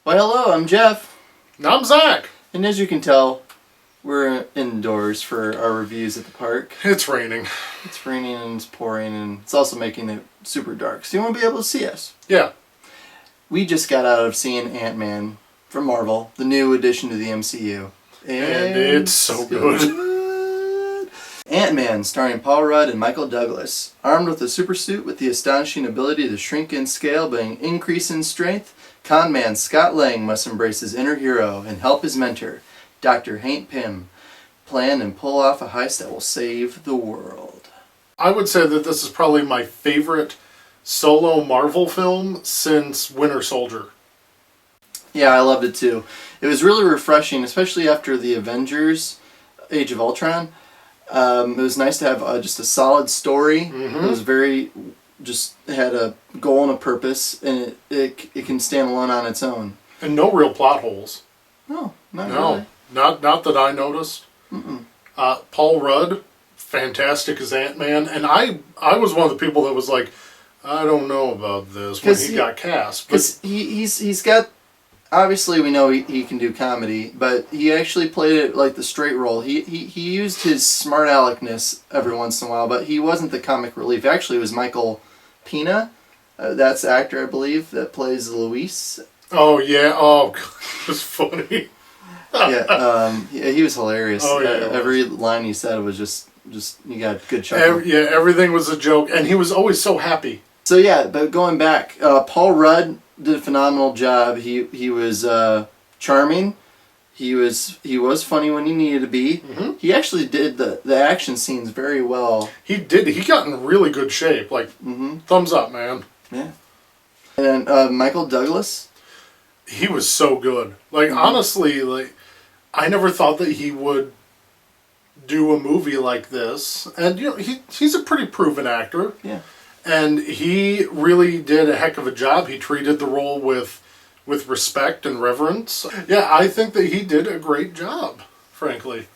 Well, hello, I'm Jeff, I'm Zach. and as you can tell, we're indoors for our reviews at the park. It's raining. It's raining and it's pouring, and it's also making it super dark, so you won't be able to see us. Yeah. We just got out of seeing Ant-Man from Marvel, the new addition to the MCU. And it's so good. Ant-Man, starring Paul Rudd and Michael Douglas. Armed with a supersuit with the astonishing ability to shrink in scale but increase in strength, con man Scott Lang must embrace his inner hero and help his mentor, Dr. Hank Pym, plan and pull off a heist that will save the world. I would say that this is probably my favorite solo Marvel film since Winter Soldier. Yeah, I loved it too. It was really refreshing, especially after the Avengers Age of Ultron. It was nice to have just a solid story. Mm-hmm. It was very, just had a goal and a purpose, and it can stand alone on its own. And no real plot holes. No, not No, really. not that I noticed. Paul Rudd, fantastic as Ant-Man. And I was one of the people that was like, I don't know about this when he got cast. Because he's got, obviously we know he can do comedy, but he actually played it like the straight role. He used his smart aleckness every once in a while, but he wasn't the comic relief. Actually, it was Michael Pena, that's the actor, I believe, that plays Luis. Oh, yeah. Oh, it was funny. Yeah, he was hilarious. Oh, yeah, every line he said was just you got a good chuckle. Everything was a joke, and he was always so happy. So yeah, but going back, Paul Rudd did a phenomenal job. He was charming. He was funny when he needed to be. Mm-hmm. He actually did the action scenes very well. He did. He got in really good shape. Like, thumbs up, man. Yeah. And Michael Douglas. He was so good. Like, honestly, like, I never thought that he would do a movie like this. And, you know, he's a pretty proven actor. Yeah. And he really did a heck of a job. He treated the role with respect and reverence. Yeah, I think that he did a great job, frankly.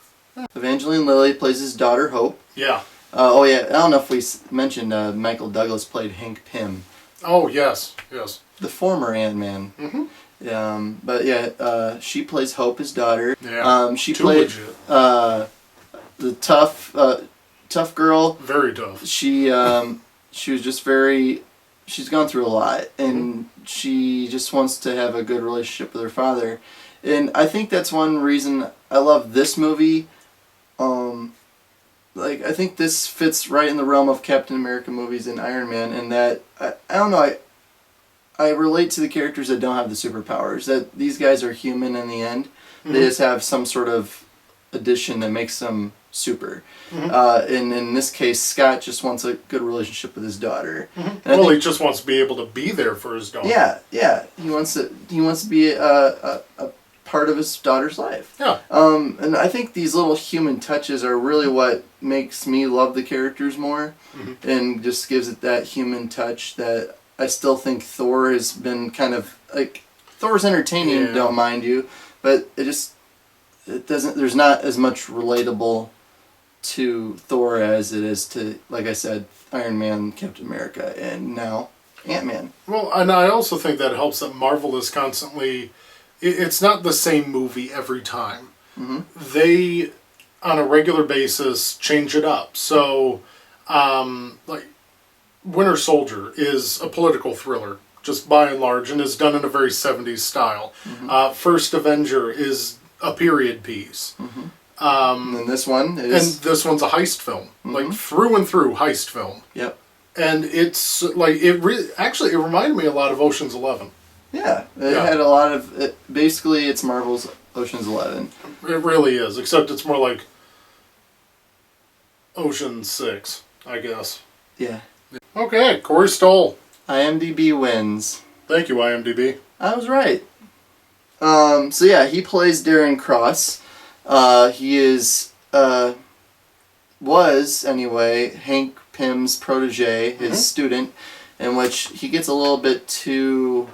Evangeline Lilly plays his daughter, Hope. Yeah. Oh yeah, I don't know if we mentioned Michael Douglas played Hank Pym. Oh, yes. The former Ant-Man. But yeah, she plays Hope, his daughter. Yeah. She Too played legit. The tough girl. Very tough. She was just she's gone through a lot, and she just wants to have a good relationship with her father. And I think that's one reason I love this movie. I think this fits right in the realm of Captain America movies and Iron Man, and that I don't know, I relate to the characters that don't have the superpowers, that these guys are human in the end. They just have some sort of addition that makes them super. And in this case, Scott just wants a good relationship with his daughter. Well, he just wants to be able to be there for his daughter. Yeah. He wants to be a part of his daughter's life. Yeah. And I think these little human touches are really what makes me love the characters more, and just gives it that human touch that I still think Thor has been kind of like. Thor's entertaining, don't mind you, but it doesn't. There's not as much relatable to Thor as it is to, like I said, Iron Man, Captain America, and now Ant-Man. Well, and I also think that helps that Marvel is constantly. It's not the same movie every time. They, on a regular basis, change it up. So, like, Winter Soldier is a political thriller, just by and large, and is done in a very 70s style. First Avenger is a period piece. And this one is... And this one's a heist film. Like, through and through heist film. Yep. And it's, like, it reminded me a lot of Ocean's 11. Yeah, it had a lot of... basically, it's Marvel's Ocean's 11. It really is, except it's more like Ocean 6, I guess. Yeah. Okay, Corey Stoll. IMDb wins. Thank you, IMDb. I was right. So yeah, he plays Darren Cross. He is, was, anyway, Hank Pym's protege, his student, in which he gets a little bit too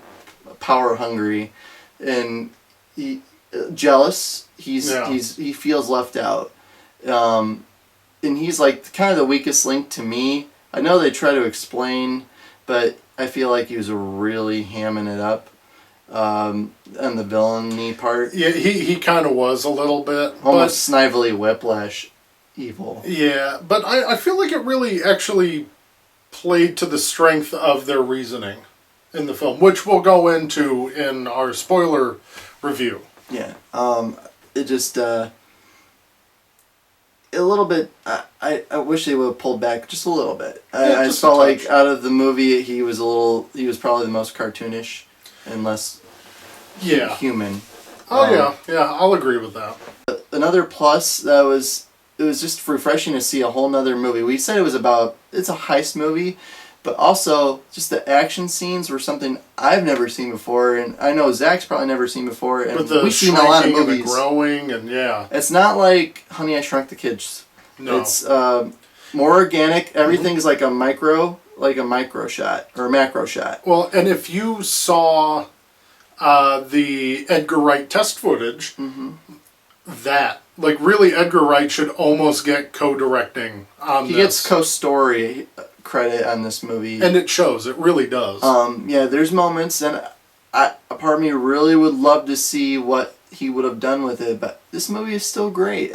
power hungry and jealous. He feels left out. And he's like kind of the weakest link to me. I know they try to explain, but I feel like he was really hamming it up. and the villainy part. Yeah, he kind of was a little bit. Almost Snively Whiplash evil. Yeah, but I feel like it really actually played to the strength of their reasoning in the film, which we'll go into in our spoiler review. Yeah. It just a little bit. I wish they would have pulled back just a little bit. I just felt a touch. like out of the movie, he was probably the most cartoonish and less Yeah. human. Oh yeah, I'll agree with that. Another plus that was, it was just refreshing to see a whole nother movie. We said it's a heist movie, but also just the action scenes were something I've never seen before, and I know Zach's probably never seen before, and But the we've seen a lot of shrinking and the movies. growing and yeah. It's not like Honey, I Shrunk the Kids. No. It's more organic. Everything's like a micro shot or a macro shot. Well, and if you saw the Edgar Wright test footage, that, like, really Edgar Wright should almost get co-directing on He this. gets co-story credit on this movie. And it shows. It really does. Yeah, there's moments, and a part of me really would love to see what he would have done with it, but this movie is still great.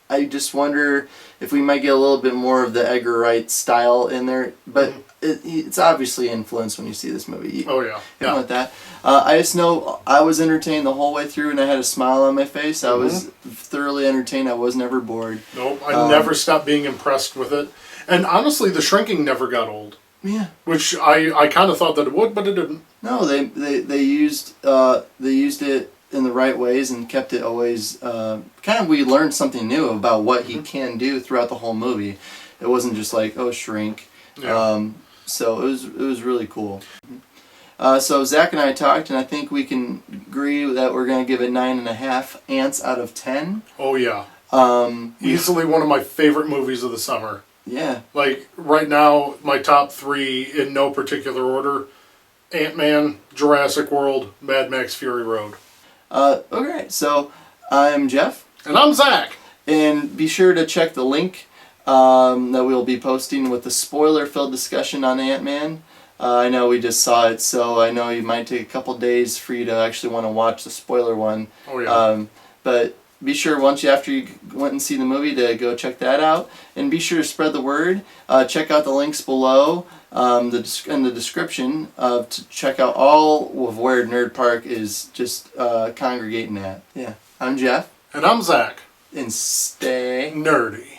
I just wonder if we might get a little bit more of the Edgar Wright style in there, but it's obviously influenced when you see this movie. Oh yeah. Yeah. With that. I just know I was entertained the whole way through, and I had a smile on my face. I was thoroughly entertained. I was never bored. Nope. I never stopped being impressed with it. And honestly, the shrinking never got old. Yeah. Which I kind of thought that it would, but it didn't. No, they used it in the right ways and kept it always we learned something new about what he can do throughout the whole movie. It wasn't just like, oh, shrink. Yeah. So it was really cool. So Zach and I talked, and I think we can agree that we're going to give it 9.5 ants out of 10. Oh yeah. Easily one of my favorite movies of the summer. Yeah. Like, right now, my top 3 in no particular order: Ant-Man, Jurassic World, Mad Max Fury Road. Okay, so I'm Jeff. And I'm Zach. And be sure to check the link that we'll be posting with the spoiler-filled discussion on Ant-Man. I know we just saw it, so I know it might take a couple days for you to actually want to watch the spoiler one. Oh yeah. But be sure after you went and see the movie to go check that out, and be sure to spread the word. Check out the links below in the description to check out all of where Nerd Park is just congregating at. Yeah, I'm Jeff, And I'm Zach. and stay Nerdy.